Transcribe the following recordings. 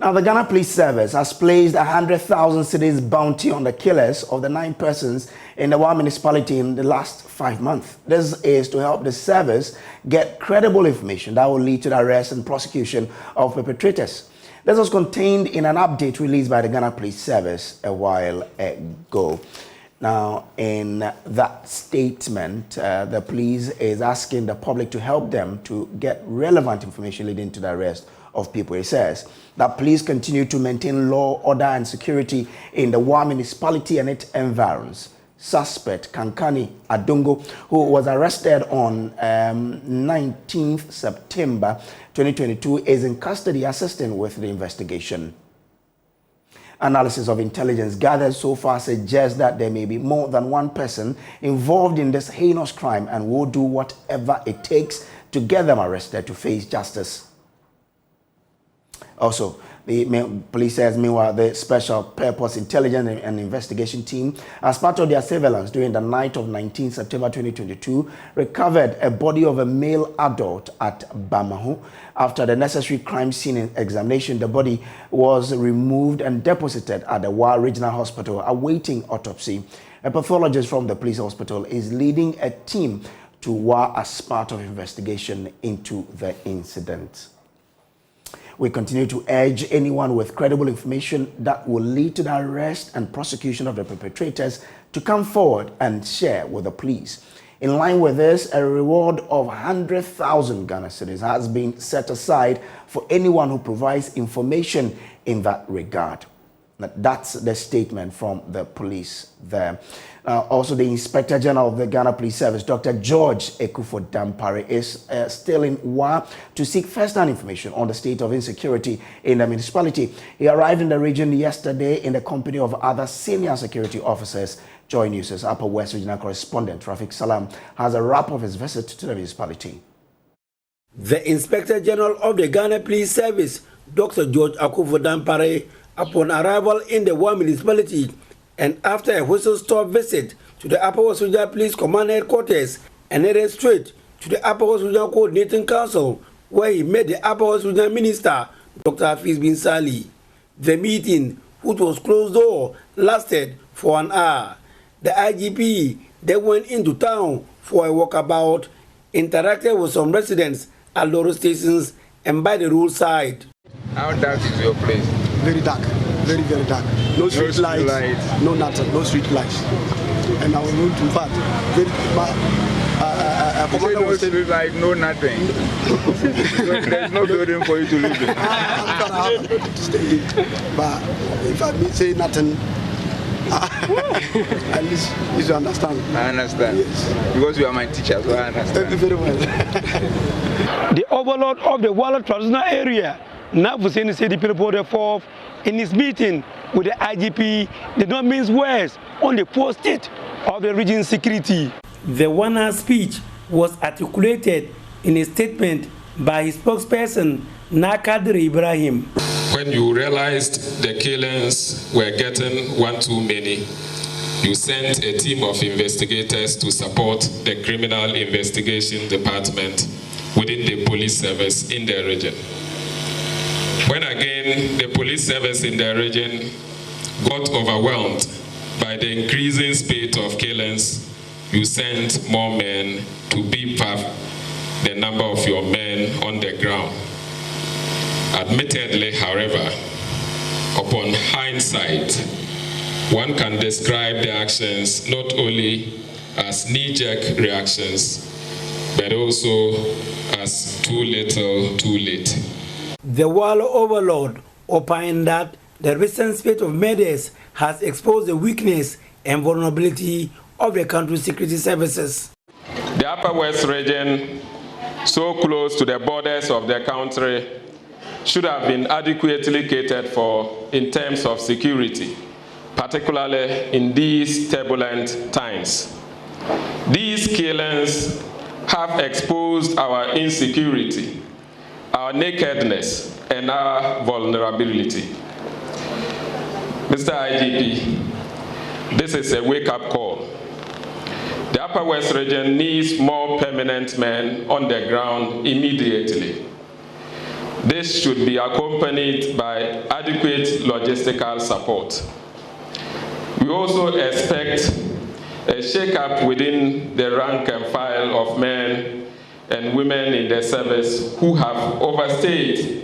Now, the Ghana Police Service has placed 100,000 cedis bounty on the killers of the 9 persons in the Wa municipality in the last 5 months. This is to help the service get credible information that will lead to the arrest and prosecution of perpetrators. This was contained in an update released by the Ghana Police Service a while ago. Now, in that statement, the police is asking the public to help them to get relevant information leading to the arrest of people. It says that police continue to maintain law, order and security in the Wa municipality and its environs. Suspect Kankani Adungo, who was arrested on 19th September 2022, is in custody assisting with the investigation. Analysis of intelligence gathered so far suggests that there may be more than one person involved in this heinous crime and will do whatever it takes to get them arrested to face justice. Also, the police says, meanwhile, the Special Purpose Intelligence and Investigation Team, as part of their surveillance during the night of 19 September 2022, recovered a body of a male adult at Bamahu. After the necessary crime scene examination, the body was removed and deposited at the Wa Regional Hospital, awaiting autopsy. A pathologist from the police hospital is leading a team to Wa as part of investigation into the incident. We continue to urge anyone with credible information that will lead to the arrest and prosecution of the perpetrators to come forward and share with the police. In line with this, a reward of 100,000 Ghana cedis has been set aside for anyone who provides information in that regard. That's the statement from the police there. Also, the Inspector General of the Ghana Police Service, Dr. George Ekufo-Dampare, is still in Wa to seek first-hand information on the state of insecurity in the municipality. He arrived in the region yesterday in the company of other senior security officers. JoyNews' Upper West Regional Correspondent, Rafik Salam, has a wrap of his visit to the municipality. The Inspector General of the Ghana Police Service, Dr. George Ekufo-Dampare, upon arrival in the Wa municipality and after a whistle-stop visit to the Upper West Regional Police Command Headquarters and headed straight to the Upper West Regional Coordinating Council, where he met the Upper West Regional Minister, Dr. Hafiz bin Sali. The meeting, which was closed door, lasted for an hour. The IGP then went into town for a walkabout, interacted with some residents at Loro stations and by the roadside. How dark is your place? Very dark, very, very dark. No street lights, no nothing, no street lights. And I was going to part. No street light, no nothing. There's no building for you to live in. I'm going to have to stay in. But if I say nothing, at least you understand. I understand. Yes. Because you are my teacher, so I understand. Very well. The overlord of the Walla traditional area, now Hussein said the people the fourth in his meeting with the IGP did not mince words on the poor state of the region's security. The one-hour speech was articulated in a statement by his spokesperson, Nakadir Ibrahim. When you realized the killings were getting one too many, you sent a team of investigators to support the criminal investigation department within the police service in the region. When again the police service in the region got overwhelmed by the increasing spate of killings, you sent more men to beef up the number of your men on the ground. Admittedly, however, upon hindsight, one can describe the actions not only as knee-jerk reactions, but also as too little, too late. The Walla overlord opined that the recent spate of murders has exposed the weakness and vulnerability of the country's security services. The Upper West region, so close to the borders of the country, should have been adequately catered for in terms of security, particularly in these turbulent times. These killings have exposed our insecurity, our nakedness, and our vulnerability. Mr. IGP, this is a wake-up call. The Upper West region needs more permanent men on the ground immediately. This should be accompanied by adequate logistical support. We also expect a shake-up within the rank and file of men and women in the service who have overstayed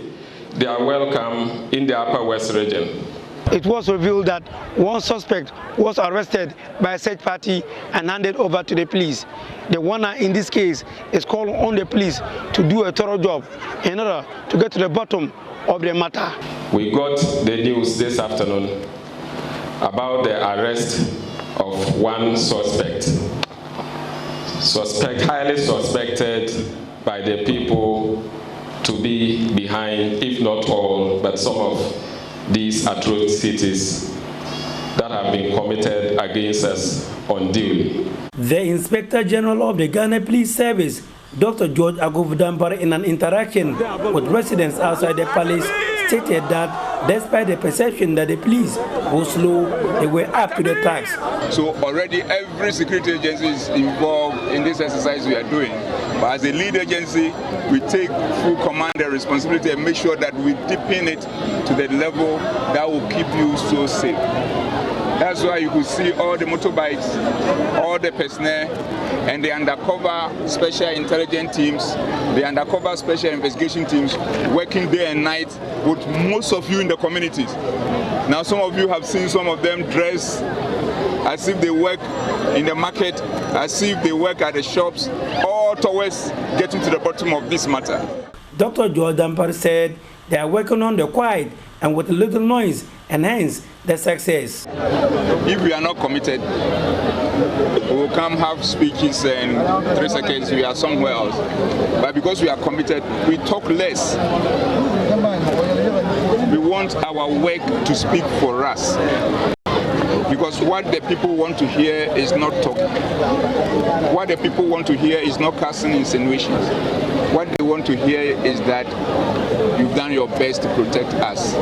their welcome in the Upper West region. It was revealed that one suspect was arrested by a search party and handed over to the police. The warner in this case is calling on the police to do a thorough job in order to get to the bottom of the matter. We got the news this afternoon about the arrest of one suspect, highly suspected by the people to be behind, if not all, but some of these atrocities that have been committed against us unduly. The Inspector General of the Ghana Police Service, Dr. George Agovudampare, in an interaction with residents outside the palace, stated that despite the perception that the police were slow, they were up to the task. So already every security agency is involved in this exercise we are doing. But as a lead agency, we take full command and responsibility and make sure that we deepen it to the level that will keep you so safe. That's why you could see all the motorbikes, all the personnel, and the undercover special intelligence teams, the undercover special investigation teams working day and night with most of you in the communities. Now some of you have seen some of them dressed as if they work in the market, as if they work at the shops, all towards getting to the bottom of this matter. Dr. George Dampare said they are working on the quiet and with little noise, and hence the success. If we are not committed, we will come have speeches and 3 seconds we are somewhere else. But because we are committed, we talk less. We want our work to speak for us. Because what the people want to hear is not talking. What the people want to hear is not casting insinuations. What they want to hear is that you've done your best to protect us.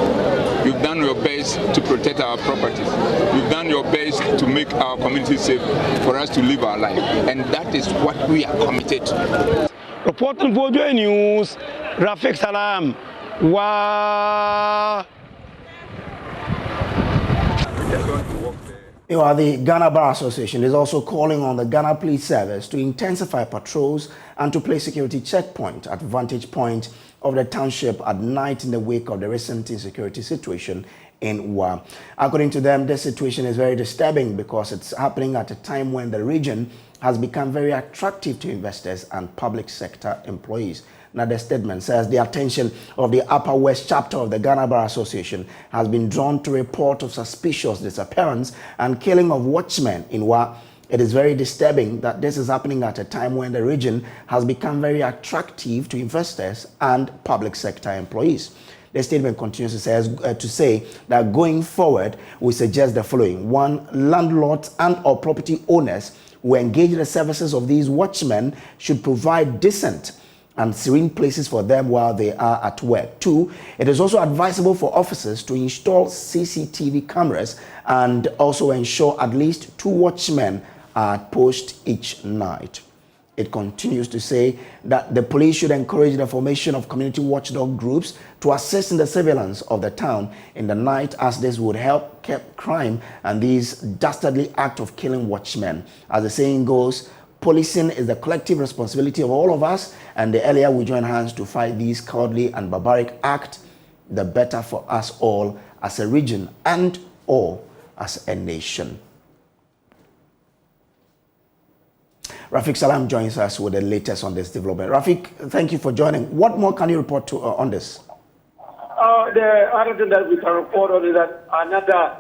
You've done your best to protect our properties. You've done your best to make our community safe for us to live our life. And that is what we are committed to. Reporting for JoyNews, Rafik Salam. Wow. The Ghana Bar Association is also calling on the Ghana Police Service to intensify patrols and to place security checkpoint at vantage point of the township at night in the wake of the recent insecurity situation in Wa. According to them, this situation is very disturbing because it's happening at a time when the region has become very attractive to investors and public sector employees. Now, the statement says the attention of the Upper West chapter of the Ghana Bar Association has been drawn to a report of suspicious disappearance and killing of watchmen in Wa. It is very disturbing that this is happening at a time when the region has become very attractive to investors and public sector employees. The statement continues to say that going forward, we suggest the following. 1, landlords and or property owners who engage in the services of these watchmen should provide decent and serene places for them while they are at work. 2, it is also advisable for officers to install CCTV cameras and also ensure at least 2 watchmen are at post each night. It continues to say that the police should encourage the formation of community watchdog groups to assist in the surveillance of the town in the night, as this would help curb crime and these dastardly act of killing watchmen. As the saying goes, policing is the collective responsibility of all of us, and the earlier we join hands to fight these cowardly and barbaric acts, the better for us all as a region and or as a nation. Rafik Salam joins us with the latest on this development. Rafik, thank you for joining. What more can you report to, on this? The other thing that we can report on is that another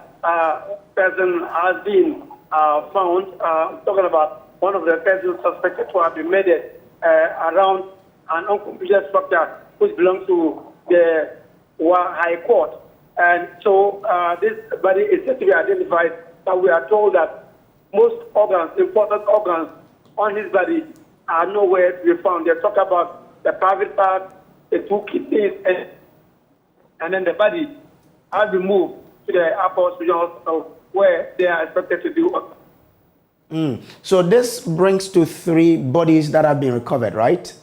person has been found, talking about one of the persons suspected to have been murdered around an uncompleted structure which belongs to the High Court. And so this body is said to be identified, but we are told that most organs, important organs on his body are nowhere to be found. They talk about the private part, the 2 kidneys, and then the body has been moved to the Upper Hospital where they are expected to do. So this brings to 3 bodies that have been recovered, right?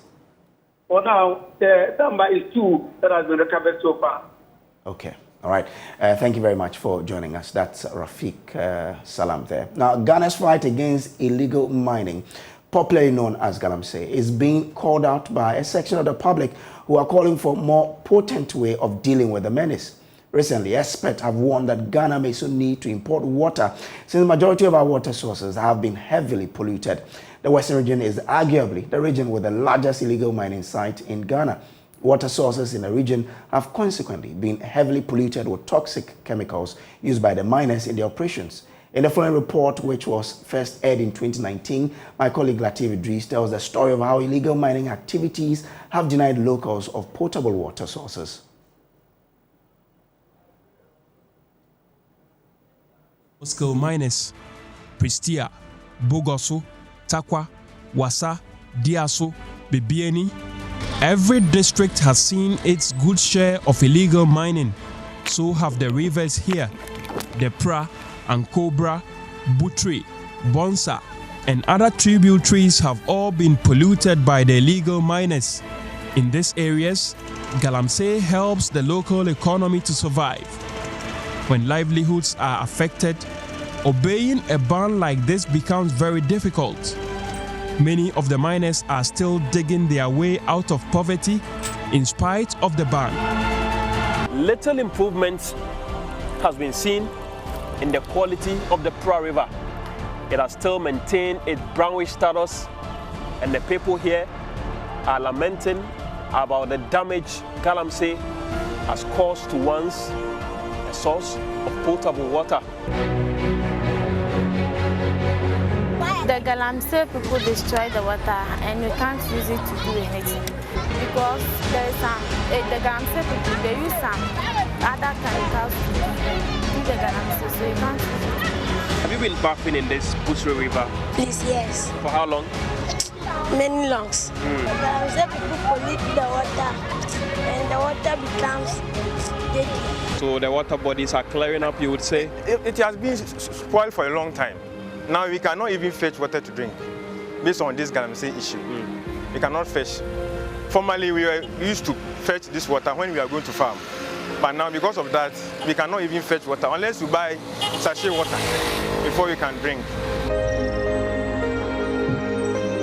For now, the number is 2 that has been recovered so far. Okay. All right. Thank you very much for joining us. That's Rafiq Salam there. Now, Ghana's fight against illegal mining, popularly known as Galamsey, is being called out by a section of the public who are calling for a more potent way of dealing with the menace. Recently, experts have warned that Ghana may soon need to import water since the majority of our water sources have been heavily polluted. The Western region is arguably the region with the largest illegal mining site in Ghana. Water sources in the region have consequently been heavily polluted with toxic chemicals used by the miners in their operations. In the following report, which was first aired in 2019, my colleague Latif Idris tells the story of how illegal mining activities have denied locals of potable water sources. Small-scale miners, Pristia, Bogoso, Takwa, Wasa, Diaso, Bibieni. Every district has seen its good share of illegal mining. So have the rivers here. The Pra and Cobra, Butri, Bonsa, and other tributaries have all been polluted by the illegal miners. In these areas, Galamsey helps the local economy to survive. When livelihoods are affected, obeying a ban like this becomes very difficult. Many of the miners are still digging their way out of poverty in spite of the ban. Little improvements has been seen in the quality of the Pra River. It has still maintained its brownish status, and the people here are lamenting about the damage Galamsey has caused to one's source of potable water. The Galamsey people destroy the water and we can't use it to do anything because there is the Galamsey people, they use some other chemicals to do the Galamsey, so you can't use it. Have you been bathing in this Butri River? Please, yes. For how long? Many longs. The Galamsey people pollute the water and the water becomes dirty. So the water bodies are clearing up, you would say? It has been spoiled for a long time. Now we cannot even fetch water to drink based on this Galamsey issue. We cannot fetch. Formerly we used to fetch this water when we are going to farm. But now because of that, we cannot even fetch water unless we buy sachet water before we can drink.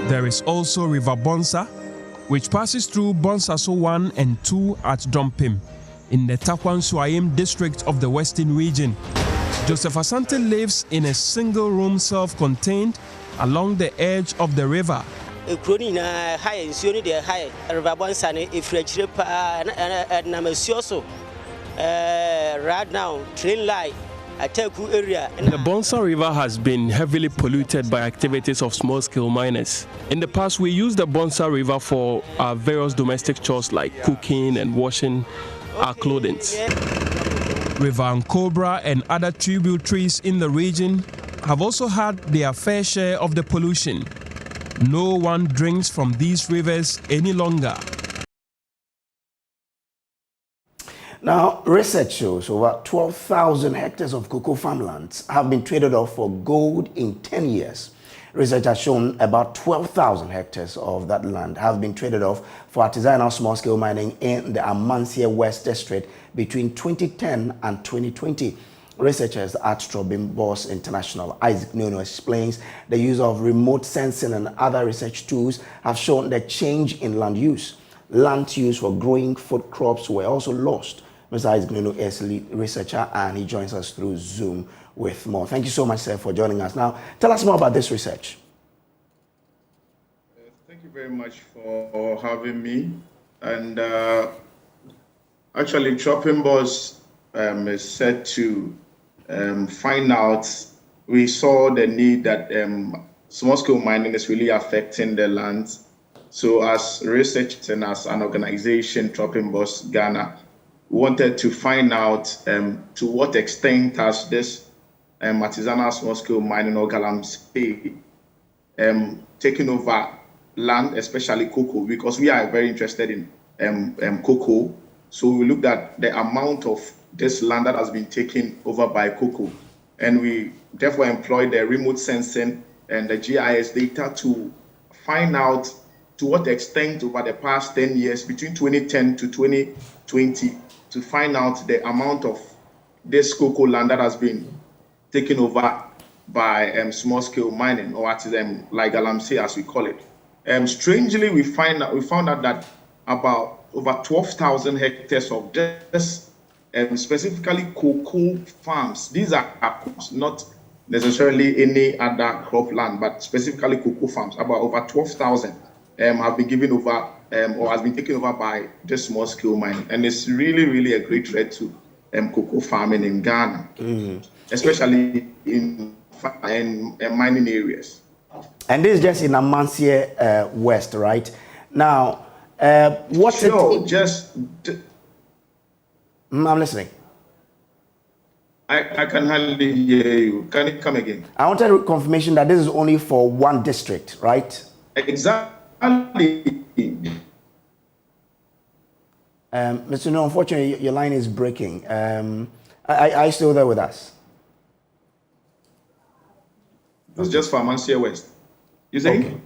There is also River Bonsa, which passes through Bonsaso 1 and 2 at Drompim in the Takwan Suayim district of the Western region. Joseph Asante lives in a single-room self-contained along the edge of the river. Right now, train line the Bonsa River has been heavily polluted by activities of small-scale miners. In the past, we used the Bonsa River for our various domestic chores like cooking and washing our clothing. River Cobra and other tributaries in the region have also had their fair share of the pollution. No one drinks from these rivers any longer. Now, research shows over 12,000 hectares of cocoa farmlands have been traded off for gold in 10 years. Research has shown about 12,000 hectares of that land have been traded off for artisanal small-scale mining in the Amansia West District between 2010 and 2020. Researchers at Trobimbos International, Isaac Nono, explains the use of remote sensing and other research tools have shown the change in land use. Land used for growing food crops were also lost. Mr. Isaac Nono is a lead researcher and he joins us through Zoom with more. Thank you so much, sir, for joining us. Now, tell us more about this research. Thank you very much for having me. And actually, Tropimbos is set to find out. We saw the need that small-scale mining is really affecting the land. So as researchers and as an organization, Tropimbos Ghana, we wanted to find out to what extent has this artisanal small-scale mining or Galamsey taking over land, especially cocoa, because we are very interested in cocoa. So we looked at the amount of this land that has been taken over by cocoa, and we therefore employed the remote sensing and the GIS data to find out to what extent over the past 10 years, between 2010 to 2020, to find out the amount of this cocoa land that has been taken over by small-scale mining, or like Galamsey, as we call it. Strangely, we found out that about over 12,000 hectares of just specifically cocoa farms. These are crops, not necessarily any other crop land, but specifically cocoa farms. About over 12,000 have been given over or has been taken over by just small-scale mining, and it's really, really a great threat to cocoa farming in Ghana, especially in mining areas. And this is just in Amansie West, right? Now, what's sure, I'm listening. I can hardly hear you. Can it come again? I wanted confirmation that this is only for one district, right? Exactly. Mr. No, unfortunately, your line is breaking. Are you still there with us? It's just for Amansie West. You saying? Okay.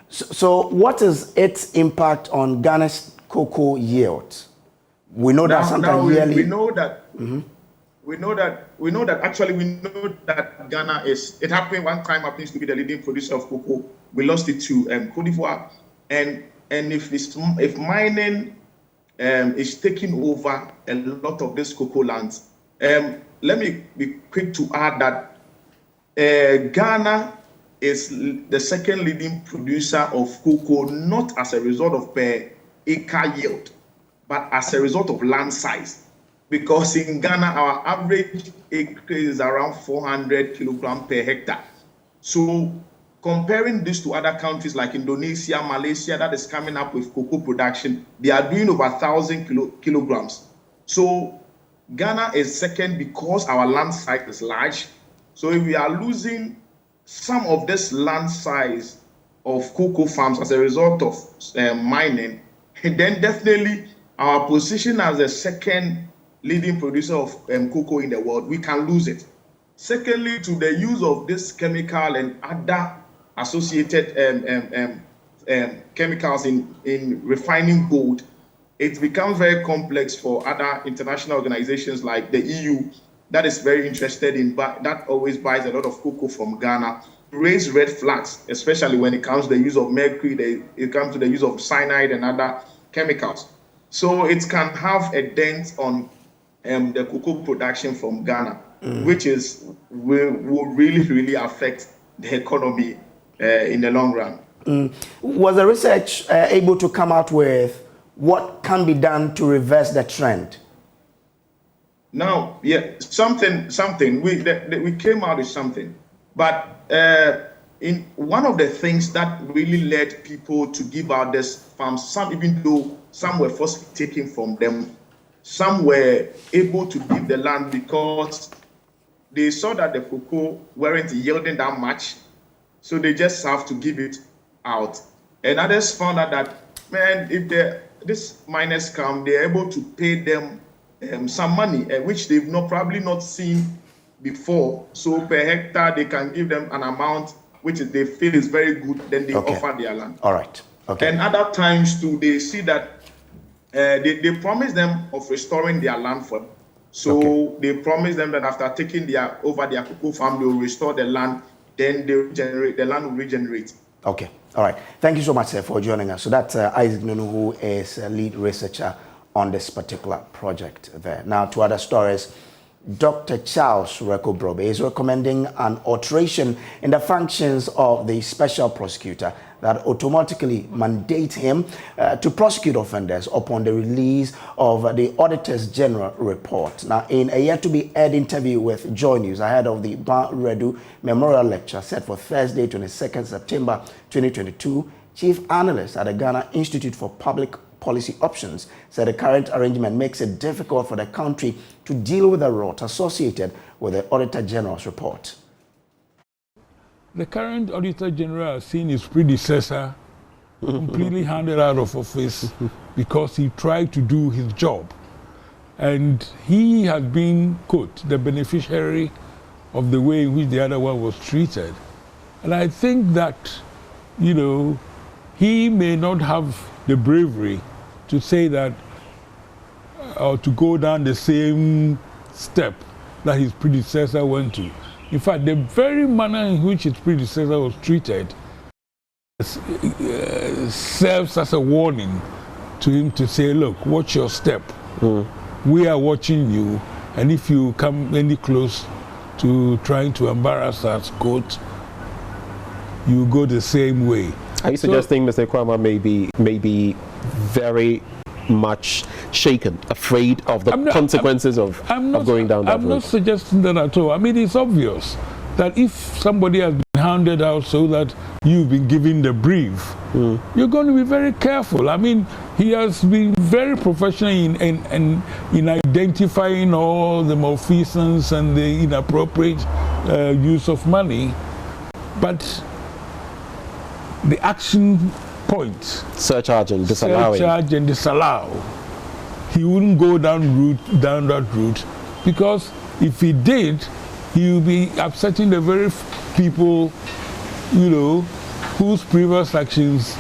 So what is its impact on Ghana's cocoa yield? We know that sometimes yearly. We know that. Mm-hmm. We know that Ghana is. It happened one time. Happens to be the leading producer of cocoa. We lost it to Cote d'Ivoire, and if mining is taking over a lot of this cocoa lands. Let me be quick to add that Ghana is the second leading producer of cocoa, not as a result of per acre yield, but as a result of land size. Because in Ghana, our average acre is around 400 kilograms per hectare. So comparing this to other countries like Indonesia, Malaysia, that is coming up with cocoa production, they are doing over 1,000 kilograms. So Ghana is second because our land size is large. So if we are losing some of this land size of cocoa farms as a result of mining, then definitely our position as the second leading producer of cocoa in the world, we can lose it. Secondly, to the use of this chemical and other associated chemicals in refining gold, it becomes very complex for other international organizations like the EU that is very interested in, that always buys a lot of cocoa from Ghana, raise red flags, especially when it comes to the use of mercury, it comes to the use of cyanide and other chemicals. So it can have a dent on the cocoa production from Ghana, which will really, really affect the economy in the long run. Was the research able to come out with what can be done to reverse the trend? Now, yeah, something. We came out with something, but in one of the things that really led people to give out this farms, some even though some were forcibly taken from them, some were able to give the land because they saw that the cocoa weren't yielding that much, so they just have to give it out. And others found out that, man, if these miners come, they're able to pay them some money, which they've probably not seen before. So per hectare, they can give them an amount which they feel is very good, then they offer their land. All right. Okay. And other times too, they see that they promise them of restoring their land for them. So they promise them that after taking over their cocoa farm, they will restore the land, then the land will regenerate. Okay. All right. Thank you so much, sir, for joining us. So that's Isaac Nunu, who is a lead researcher on this particular project there. Now, to other stories, Dr. Charles Rekobrobe is recommending an alteration in the functions of the special prosecutor that automatically mandate him to prosecute offenders upon the release of the Auditor's General report. Now, in a yet-to-be-aired interview with JoyNews ahead of the Ban Redu Memorial Lecture set for Thursday, 22nd September 2022, Chief Analyst at the Ghana Institute for Public Policy Options said the current arrangement makes it difficult for the country to deal with the rot associated with the Auditor General's report. The current Auditor General has seen his predecessor completely handed out of office because he tried to do his job. And he has been, quote, the beneficiary of the way in which the other one was treated. And I think that, you know, he may not have the bravery to say that or to go down the same step that his predecessor went to. In fact, the very manner in which his predecessor was treated serves as a warning to him to say, look, watch your step. We are watching you, and if you come any close to trying to embarrass us, quote, you go the same way. Are you suggesting Mr. Kwama may be very much shaken, afraid of the consequences of going down that road? I'm not suggesting that at all. I mean, it's obvious that if somebody has been hounded out so that you've been given the brief, you're going to be very careful. I mean, he has been very professional in identifying all the malfeasance and the inappropriate use of money, but the action point, surcharge and disallow, he wouldn't go down that route, because if he did, he would be upsetting the very people, you know, whose previous actions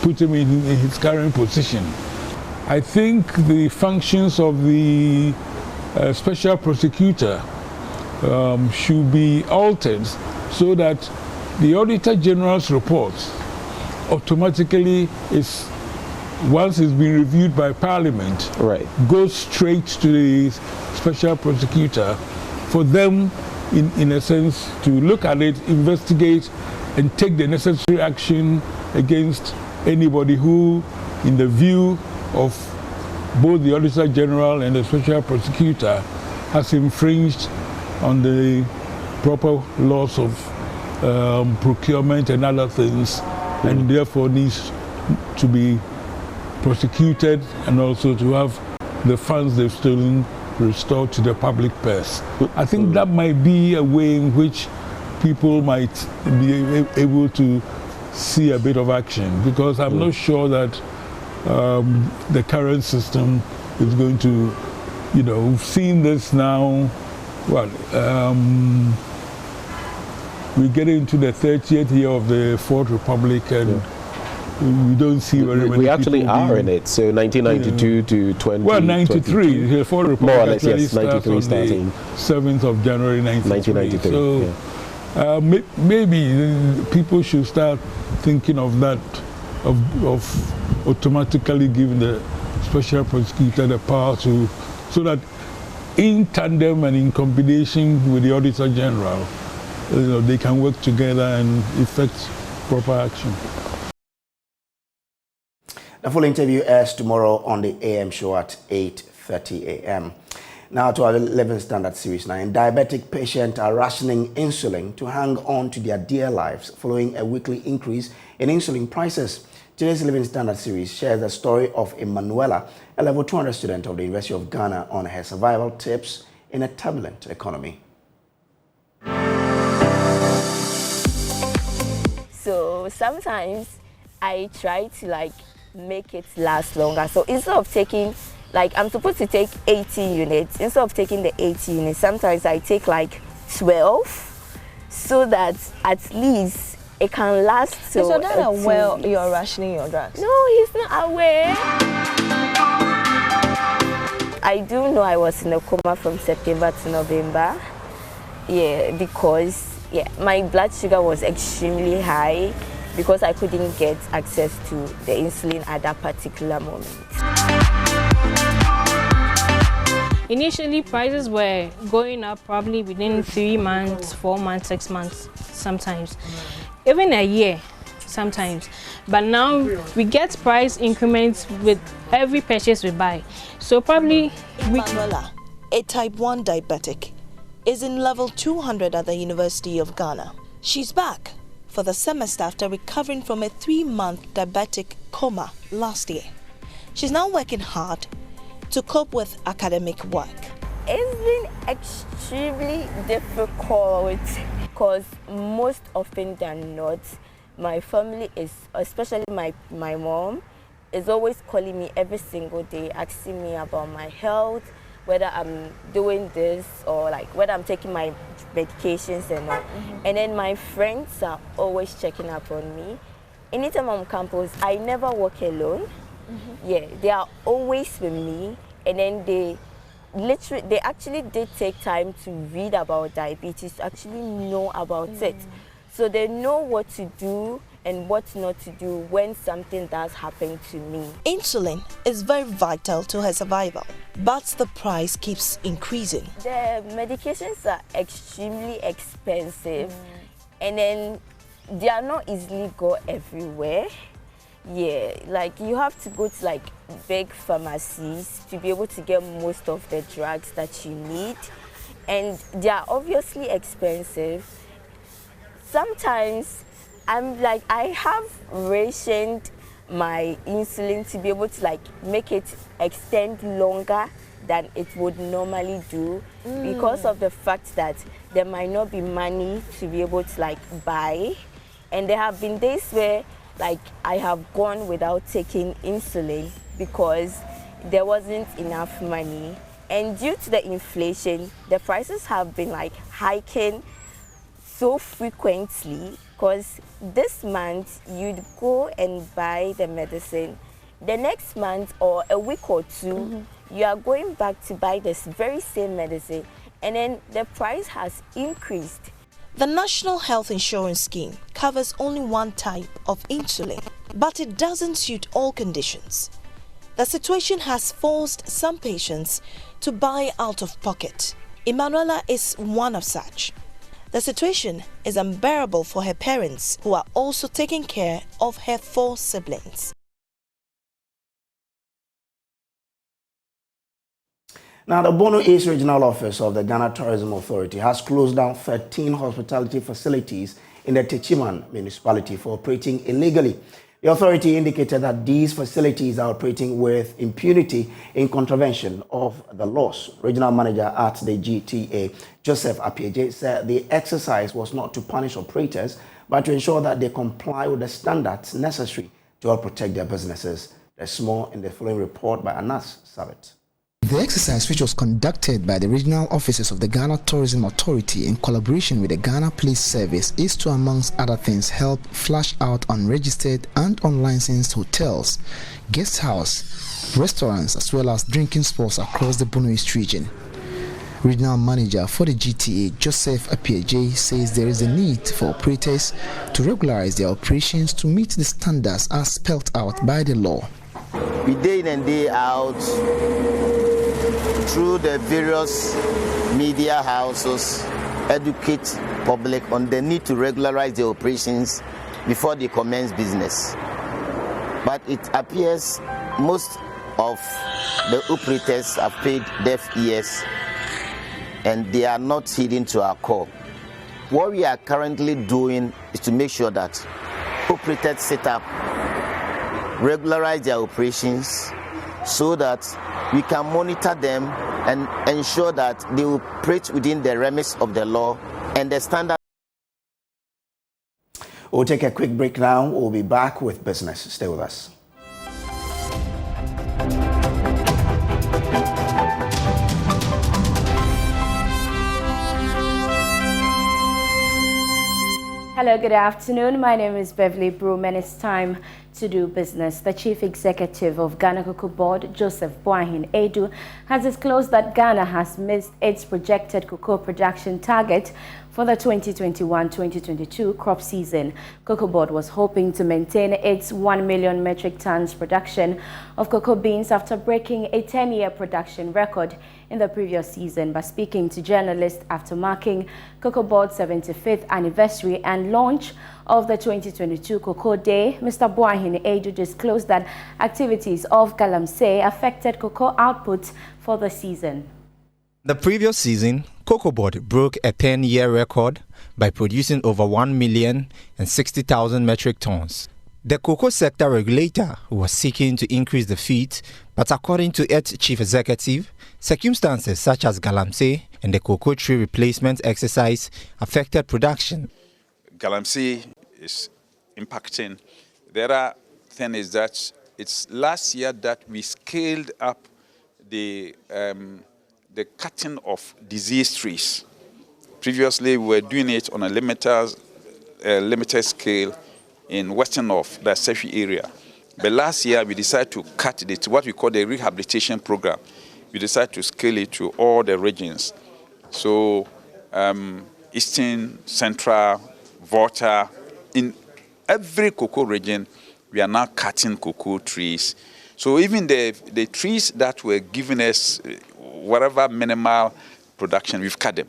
put him in his current position. I think the functions of the special prosecutor should be altered so that the Auditor General's report automatically is, once it's been reviewed by Parliament, goes straight to the special prosecutor for them, in a sense, to look at it, investigate, and take the necessary action against anybody who, in the view of both the Auditor General and the special prosecutor, has infringed on the proper laws of procurement and other things, and therefore needs to be prosecuted and also to have the funds they've stolen restored to the public purse. I think that might be a way in which people might be able to see a bit of action, because I'm not sure that the current system is going to, you know, we've seen this now, we get into the 30th year of the Fourth Republic, and we don't see very many. We actually are in it. So 1992 to 20. Well, 93. The Fourth Republic more or less, yes. 93 starting. 7th of January 1993. So maybe people should start thinking of that, of automatically giving the special prosecutor the power to, so that in tandem and in combination with the Auditor General, you know, they can work together and effect proper action. The full interview airs tomorrow on the AM show at 8:30 a.m. Now to our Living Standard Series 9. Diabetic patients are rationing insulin to hang on to their dear lives following a weekly increase in insulin prices. Today's Living Standard Series shares the story of Emanuela, a level 200 student of the University of Ghana, on her survival tips in a turbulent economy. So sometimes I try to make it last longer. So instead of taking, I'm supposed to take 18 units, instead of taking the 18 units, sometimes I take 12, so that at least it can last. So not aware you're rationing your drugs? No, he's not aware. I do know I was in a coma from September to November. Yeah, because my blood sugar was extremely high, because I couldn't get access to the insulin at that particular moment. Initially, prices were going up probably within 3 months, 4 months, 6 months, sometimes. Even a year, sometimes. But now we get price increments with every purchase we buy. So probably Manuela, a type 1 diabetic, is in level 200 at the University of Ghana. She's back for the semester after recovering from a 3-month diabetic coma last year. She's now working hard to cope with academic work. It's been extremely difficult, because most often than not, my family is, especially my mom, is always calling me every single day, asking me about my health, whether I'm doing this or whether I'm taking my medications and all. And then my friends are always checking up on me. anytime I'm on campus, I never walk alone. Yeah, they are always with me, and then they actually did take time to read about diabetes, to actually know about it. So they know what to do and what not to do when something does happen to me. Insulin is very vital to her survival, but the price keeps increasing. The medications are extremely expensive, and then they are not easily go everywhere. Yeah, like you have to go to like big pharmacies to be able to get most of the drugs that you need, and they are obviously expensive. Sometimes I have rationed my insulin to be able to like make it extend longer than it would normally do, because of the fact that there might not be money to be able to like buy. And there have been days where like I have gone without taking insulin because there wasn't enough money. And due to the inflation, the prices have been like hiking so frequently, because this month you'd go and buy the medicine. The next month or a week or two, you are going back to buy this very same medicine, and then the price has increased. The National Health Insurance Scheme covers only one type of insulin, but it doesn't suit all conditions. The situation has forced some patients to buy out of pocket. Emanuela is one of such. The situation is unbearable for her parents, who are also taking care of her 4 siblings. Now, the Bono East Regional Office of the Ghana Tourism Authority has closed down 13 hospitality facilities in the Techiman municipality for operating illegally. The authority indicated that these facilities are operating with impunity in contravention of the laws. Regional manager at the GTA, Joseph Apieje, said the exercise was not to punish operators, but to ensure that they comply with the standards necessary to help protect their businesses. There's more in the following report by Anas Savit. The exercise, which was conducted by the regional offices of the Ghana Tourism Authority in collaboration with the Ghana Police Service, is to, amongst other things, help flush out unregistered and unlicensed hotels, guest house, restaurants, as well as drinking spots across the Bono East region. Regional manager for the GTA, Joseph Apieje, says there is a need for operators to regularize their operations to meet the standards as spelled out by the law. We day in and day out, through the various media houses, educate public on the need to regularize their operations before they commence business. But it appears most of the operators have paid deaf ears and they are not heeding to our call. What we are currently doing is to make sure that operators set up, regularize their operations so that we can monitor them and ensure that they operate within the remits of the law and the standard. We'll take a quick break now. We'll be back with business. Stay with us. Hello, good afternoon. My name is Beverly Broom, and it's time to do business. The Chief Executive of Ghana Cocoa Board, Joseph Boahin Edu, has disclosed that Ghana has missed its projected cocoa production target for the 2021-2022 crop season. Cocoa Board was hoping to maintain its 1 million metric tons production of cocoa beans after breaking a 10-year production record in the previous season. By speaking to journalists after marking Cocoa Board's 75th anniversary and launch of the 2022 Cocoa Day, Mr. Boahin Edu disclosed that activities of Galamsey affected cocoa output for the season. The previous season, Cocoa Board broke a 10-year record by producing over 1,060,000 metric tons. The cocoa sector regulator was seeking to increase the feed, but according to its chief executive, circumstances such as Galamsey and the cocoa tree replacement exercise affected production. Galamsey is impacting. The other thing is that it's last year that we scaled up the cutting of diseased trees. Previously, we were doing it on a limited scale in Western North, the Sefi area. But last year, we decided to cut it, what we call the rehabilitation program. We decided to scale it to all the regions. So, Eastern, Central, Volta, in every cocoa region, we are now cutting cocoa trees. So even the trees that were giving us whatever minimal production, we've cut them.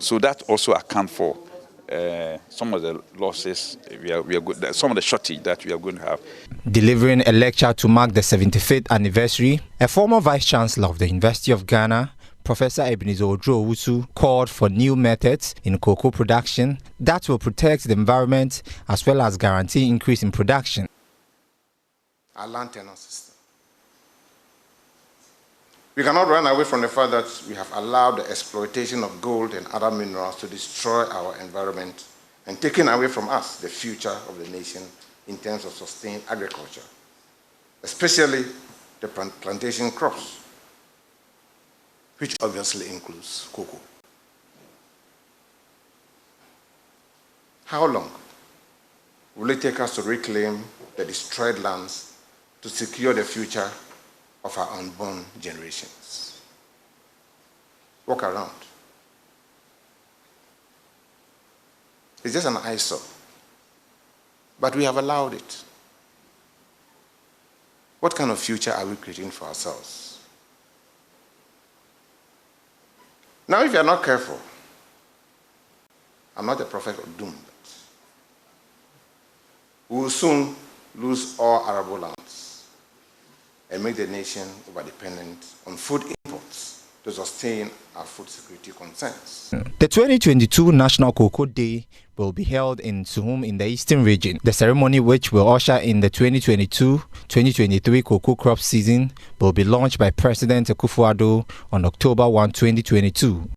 So that also accounts for some of the losses some of the shortage that we are going to have. Delivering a lecture to mark the 75th anniversary, a former Vice Chancellor of the University of Ghana, Professor Ebenezer Ojo-Owusu, called for new methods in cocoa production that will protect the environment as well as guarantee increase in production. Our land tenure system. We cannot run away from the fact that we have allowed the exploitation of gold and other minerals to destroy our environment and taken away from us the future of the nation in terms of sustained agriculture, especially the plantation crops, which obviously includes cocoa. How long will it take us to reclaim the destroyed lands to secure the future of our unborn generations? Walk around. It's just an eyesore, but we have allowed it. What kind of future are we creating for ourselves? Now, if you are not careful, I'm not a prophet of doom, but we will soon lose all arable lands and make the nation over-dependent on food imports to sustain our food security concerns. The 2022 National Cocoa Day will be held in Suhum in the Eastern region. The ceremony, which will usher in the 2022-2023 cocoa crop season, will be launched by President Akufo-Addo on October 1, 2022.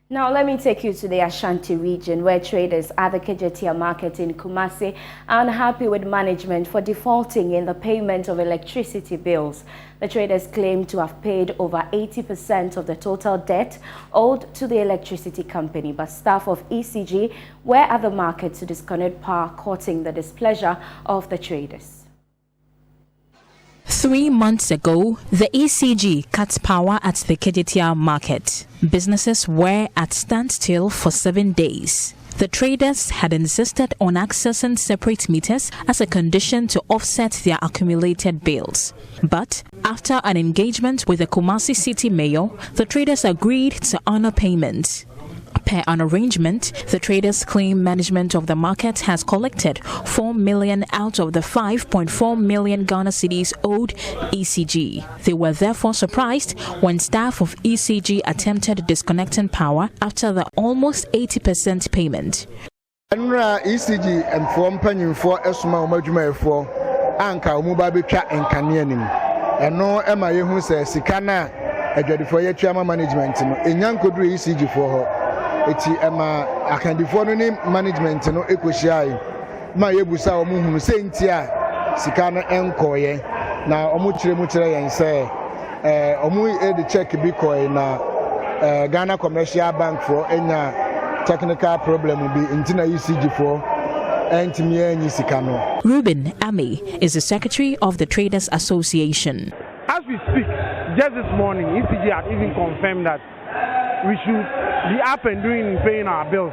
Now let me take you to the Ashanti region, where traders at the Kejetia market in Kumasi are unhappy with management for defaulting in the payment of electricity bills. The traders claim to have paid over 80% of the total debt owed to the electricity company, but staff of ECG were at the market to disconnect power, courting the displeasure of the traders. 3 months ago, the ECG cut power at the Kejetia market. Businesses were at standstill for 7 days. The traders had insisted on accessing separate meters as a condition to offset their accumulated bills. But after an engagement with the Kumasi City Mayor, the traders agreed to honor payment. Per an arrangement, the traders claim management of the market has collected 4 million out of the 5.4 million Ghana cedis owed ECG. They were therefore surprised when staff of ECG attempted disconnecting power after the almost 80% payment. ECG and form penny for Esma Majuma for Anka Mubabicha and Kanyanim. And no Emma who says Sikana, a judge for your chairman management in Young could do ECG for her. Eti ema akandifo no ni management no ekohia ma yebusa omo hunu senti a sika no enkoye na omo kire yen se omo e check bi koy na Ghana Commercial Bank for enya technical problem bi ntina ECG for entimi enyi sika no. Ruben Ami is the secretary of the Traders Association. As we speak, just this morning ECG had even confirmed that we should be up and doing paying our bills,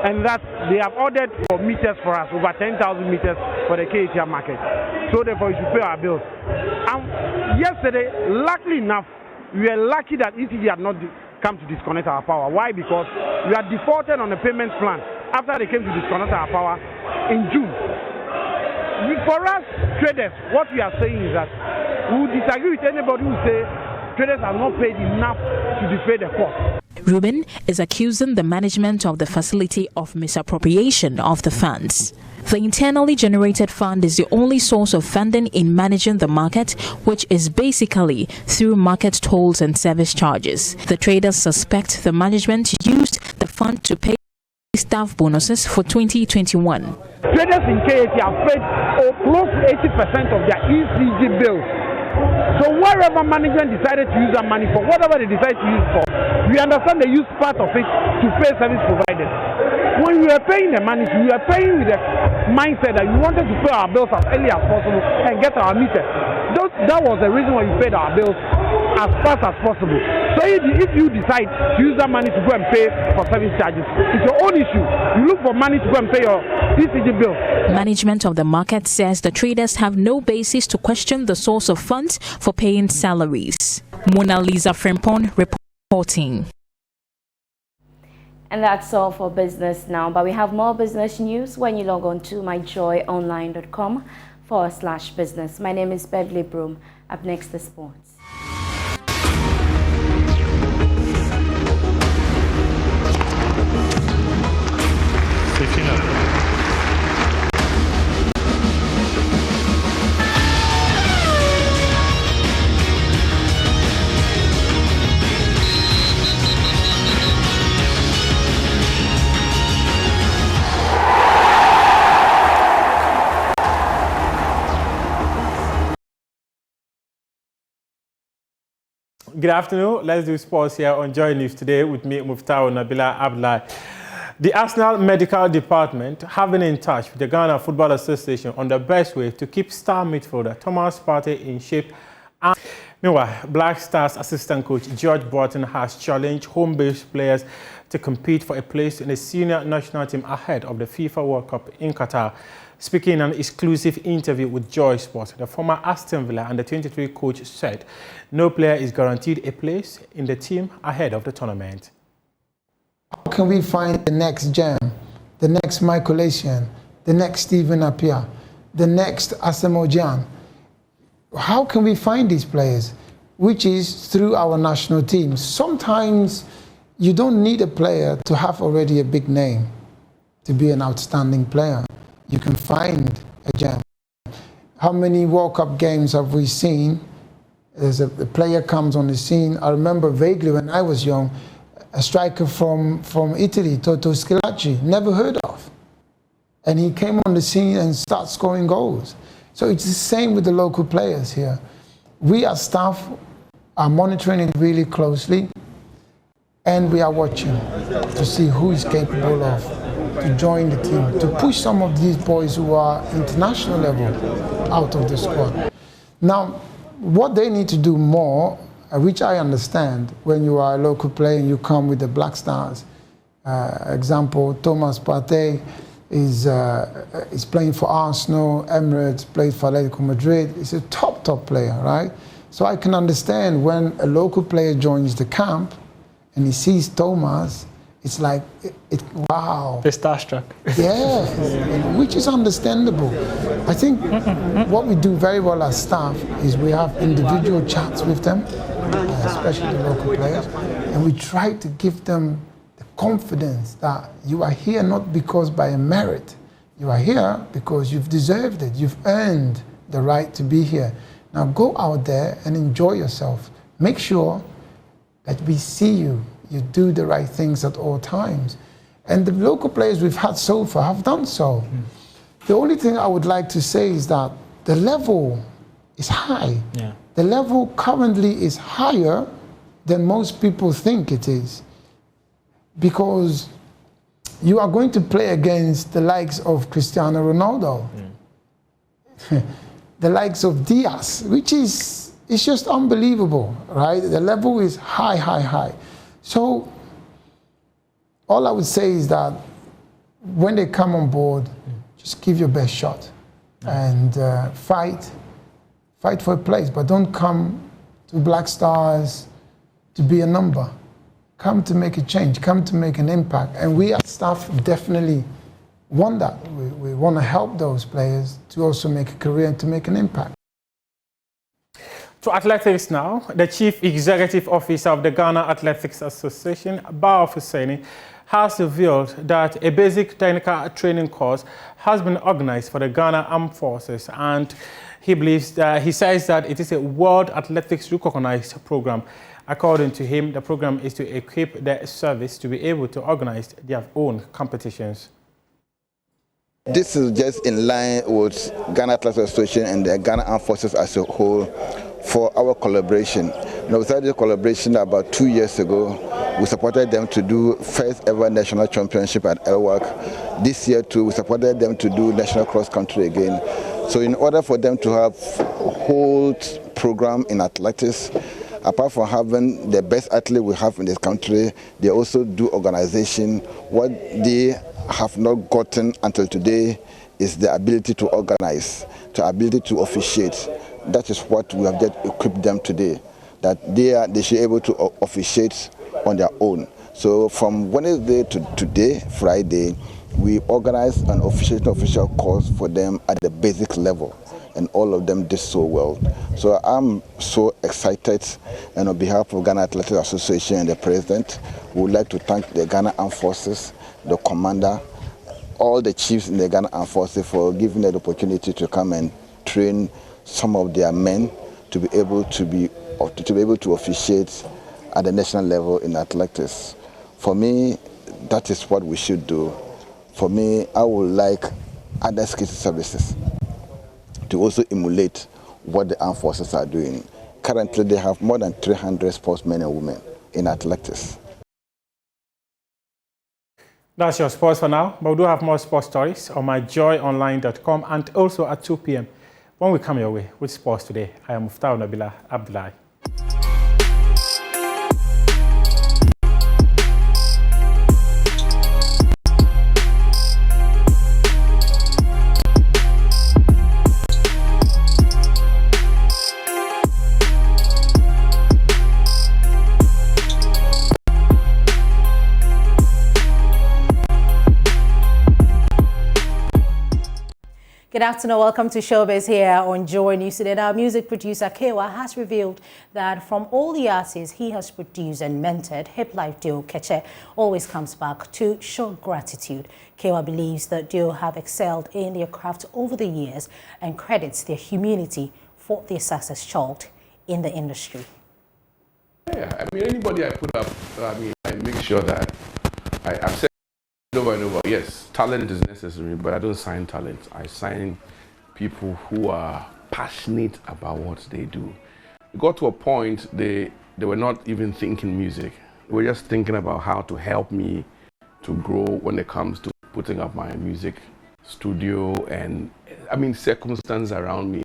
and that they have ordered for meters for us, over 10,000 meters for the KTR market. So therefore we should pay our bills. And yesterday, luckily enough, we were lucky that ECG had not come to disconnect our power. Why? Because we had defaulted on the payment plan after they came to disconnect our power in June. For us traders, what we are saying is that we will disagree with anybody who say traders are not paid enough to defray the cost. Ruben is accusing the management of the facility of misappropriation of the funds. The internally generated fund is the only source of funding in managing the market, which is basically through market tolls and service charges. The traders suspect the management used the fund to pay staff bonuses for 2021. Traders in KAT have paid close to 80% of their ECG bills. So wherever management decided to use that money for, whatever they decide to use for, we understand they use part of it to pay service providers. when we were paying the money, we were paying with the mindset that we wanted to pay our bills as early as possible and get our meter. That was the reason why we paid our bills as fast as possible. So if you decide to use that money to go and pay for service charges, it's your own issue. You look for money to go and pay your ECG bill. Management of the market says the traders have no basis to question the source of funds for paying salaries. Mona Lisa Frimpon reporting. And that's all for business now, but we have more business news when you log on to myjoyonline.com/business. My name is Beverly Broom. Up next, the sports. Good afternoon. Let's do sports here on Joy News today with me, Muftau Nabila Abdullah. The Arsenal Medical Department have been in touch with the Ghana Football Association on the best way to keep star midfielder Thomas Partey in shape. Meanwhile, Black Stars assistant coach George Burton has challenged home-based players to compete for a place in the senior national team ahead of the FIFA World Cup in Qatar. Speaking in an exclusive interview with Joy Sports, the former Aston Villa and the 23 coach said no player is guaranteed a place in the team ahead of the tournament. How can we find the next Jam, the next Michael Essien, the next Stephen Appiah, the next Asamoah Gyan? How can we find these players? Which is through our national team. Sometimes you don't need a player to have already a big name to be an outstanding player. You can find a gem. How many World Cup games have we seen? As a player comes on the scene. I remember vaguely when I was young, a striker from Italy, Toto Schillaci, never heard of. And he came on the scene and started scoring goals. So it's the same with the local players here. We as staff are monitoring it really closely, and we are watching to see who is capable of to join the team, to push some of these boys who are international level out of the squad. Now, what they need to do more, which I understand, when you are a local player and you come with the Black Stars, example, Thomas Partey is playing for Arsenal, Emirates, played for Atletico Madrid. He's a top player, right? So I can understand when a local player joins the camp and he sees Thomas, it's like, wow. They're starstruck. Yeah, which is understandable. I think what we do very well as staff is we have individual chats with them, especially the local players, and we try to give them the confidence that you are here not because by a merit. You are here because you've deserved it. You've earned the right to be here. Now go out there and enjoy yourself. Make sure that we see you. You do the right things at all times. And the local players we've had so far have done so. The only thing I would like to say is that the level is high. Yeah. The level currently is higher than most people think it is. Because you are going to play against the likes of Cristiano Ronaldo, the likes of Diaz, which is it's just unbelievable, right? The level is high. So all I would say is that when they come on board, just give your best shot and fight for a place, but don't come to Black Stars to be a number. Come to make a change, come to make an impact. And we as staff definitely want that. We want to help those players to also make a career and to make an impact. To athletics now, the Chief Executive Officer of the Ghana Athletics Association, Bao Fuseni, has revealed that a basic technical training course has been organized for the Ghana Armed Forces, and he says that it is a World Athletics recognized program. According to him, the program is to equip the service to be able to organize their own competitions. This is just in line with Ghana Athletics Association and the Ghana Armed Forces as a whole for our collaboration. Now, we started the collaboration about 2 years ago We supported them to do first ever national championship at LWAC. This year too, we supported them to do national cross country again. So in order for them to have a whole program in athletics, apart from having the best athlete we have in this country, they also do organization. What they have not gotten until today is the ability to organize, the ability to officiate. That is what we have just equipped them today, that they should be able to officiate on their own. So from Wednesday to today, Friday, we organized an official course for them at the basic level, and all of them did so well. So I'm so excited, and on behalf of Ghana Athletics Association and the President, we would like to thank the Ghana Armed Forces, the commander, all the chiefs in the Ghana Armed Forces for giving them the opportunity to come and train some of their men to be able to officiate at the national level in athletics. For me, that is what we should do. For me, I would like other security services to also emulate what the armed forces are doing. Currently, they have more than 300 sportsmen and women in athletics. That's your sports for now, but we do have more sports stories on myjoyonline.com and also at 2 p.m. when we come your way with sports today. I am Muftau Nabila Abdullahi. Good afternoon, welcome to Showbiz here on Joy News today. Our music producer Kewa has revealed that from all the artists he has produced and mentored, Hip Life duo Keche always comes back to show gratitude. Kewa believes that duo have excelled in their craft over the years and credits their humility for their success chalked in the industry. Yeah, I mean, anybody I put up, I make sure that I've said over and over, yes, talent is necessary, but I don't sign talent. I sign people who are passionate about what they do. It got to a point they were not even thinking music. They were just thinking about how to help me to grow when it comes to putting up my music studio and, I mean, circumstance around me,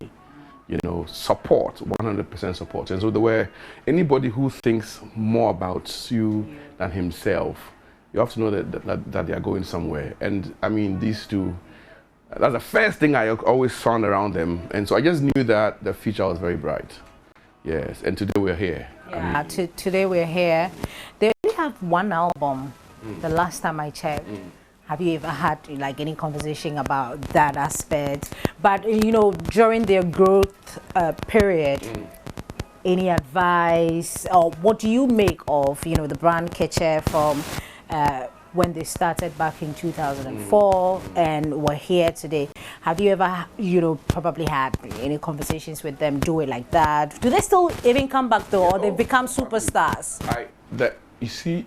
you know, support, 100% support. And so there were anybody who thinks more about you than himself. You have to know that they are going somewhere. And I mean, these two, that's the first thing I always found around them. And so I just knew that the future was very bright. Yes, and today we're here. Yeah, today we're here. They only have one album, the last time I checked. Have you ever had like any conversation about that aspect? But you know, during their growth period, any advice or what do you make of, you know, the brand Keche from when they started back in 2004 and we're here today? Have you ever, you know, probably had any conversations with them, do it like that? Do they still even come back though, or they become superstars? You see,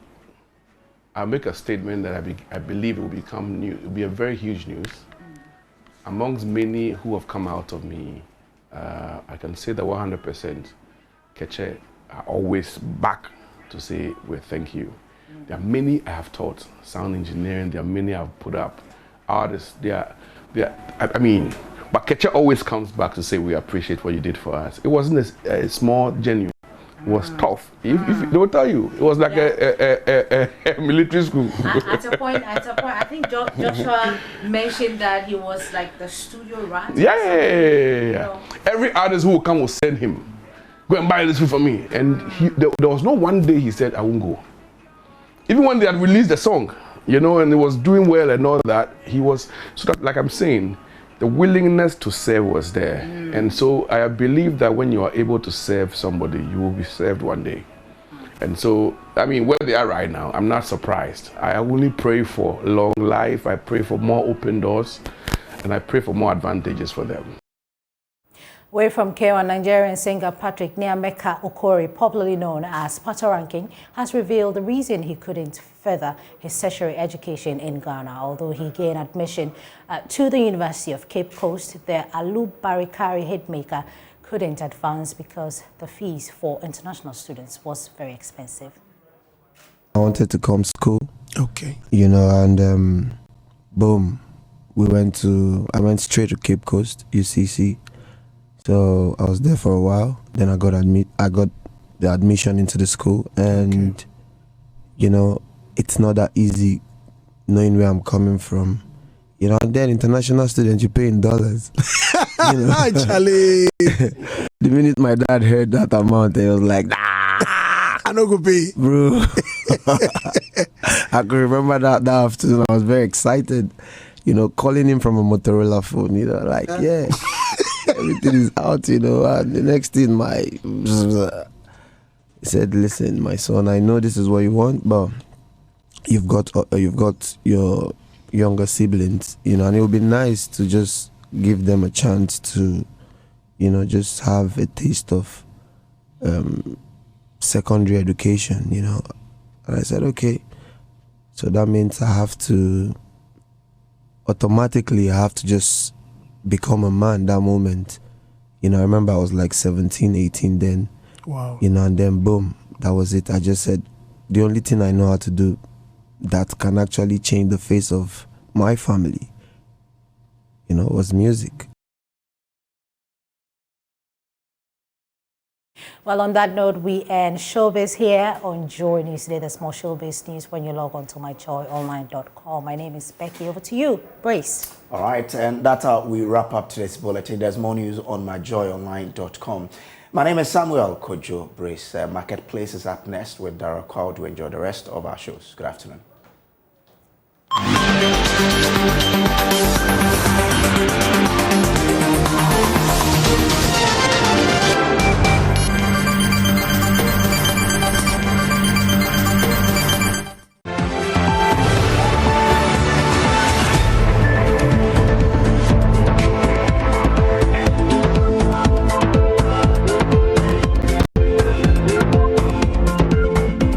I'll make a statement that I believe it will become new. It will be a very huge news. Amongst many who have come out of me, I can say that 100% Keche are always back to say, well, thank you. There are many I have taught, sound engineering, there are many I've put up, artists, I mean, but Keche always comes back to say, we appreciate what you did for us. It wasn't a small, genuine. It was tough. If they will tell you, it was like a military school. At a point, I think Joshua mentioned that he was like the studio rat. Yeah. Every artist who will come will send him, go and buy this food for me. And there was no one day he said, I won't go. Even when they had released the song, you know, and it was doing well and all that, he was, so that, like I'm saying, the willingness to serve was there. And so I believe that when you are able to serve somebody, you will be served one day. And so, I mean, where they are right now, I'm not surprised. I only pray for long life, I pray for more open doors, and I pray for more advantages for them. Away from Kewa, Nigerian singer Patrick Nyameka Okori, popularly known as Patoranking, has revealed the reason he couldn't further his tertiary education in Ghana. Although he gained admission to the University of Cape Coast, the Alu Barikari hitmaker couldn't advance because the fees for international students was very expensive. I wanted to come school. Okay. You know, and boom, I went straight to Cape Coast, UCC. So I was there for a while. Then I got the admission into the school, and you know, it's not that easy knowing where I'm coming from. You know, and then international students, you pay in dollars. You know? Actually, the minute my dad heard that amount, he was like, nah, I don't go pay. Bro. I could remember that afternoon. I was very excited, you know, calling him from a Motorola phone, you know, like, yeah, everything is out, you know. And the next thing, he said, listen, my son, I know this is what you want, but you've got your younger siblings, you know, and it would be nice to just give them a chance to, you know, just have a taste of secondary education, you know. And I said, okay. So that means I have to just become a man that moment. You know, I remember I was like 17, 18 then. Wow. You know, and then boom, that was it. I just said, the only thing I know how to do that can actually change the face of my family, you know, was music. Well, on that note, we end showbiz here on Joy News today. There's more showbiz news when you log on to myjoyonline.com. My name is Becky. Over to you, Brace. All right, and that's how we wrap up today's bulletin. There's more news on myjoyonline.com. My name is Samuel Kojo. Brace. Marketplace is up next with Dara Kwao to enjoy the rest of our shows. Good afternoon.